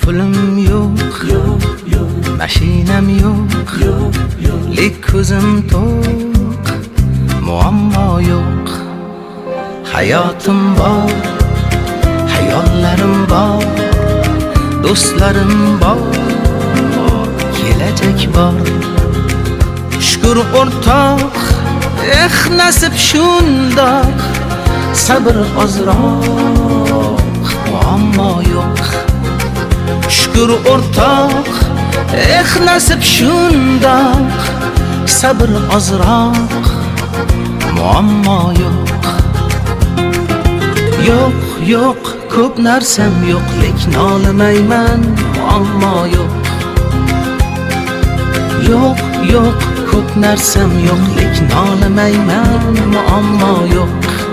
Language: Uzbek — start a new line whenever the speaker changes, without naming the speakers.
pulim yo'q, mashinam yo'q, lek ko'zim to'q, muammo yo'q. Hayotim bor, hayollarim bor, do'stlarim bor, kelajak bor. Shukr o'rtoq, nasib shundoq, sabr ozroq, muammo yo'q. Shukr o'rtoq, nasib shundoq, sabr ozroq, muammo yo'q. Yo'q, yo'q, ko'p narsam yo'q, lek nolimayman, muammo yo'q. Yo'q, yo'q, ko'p narsam yo'q, lek nolimayman, muammo yo'q.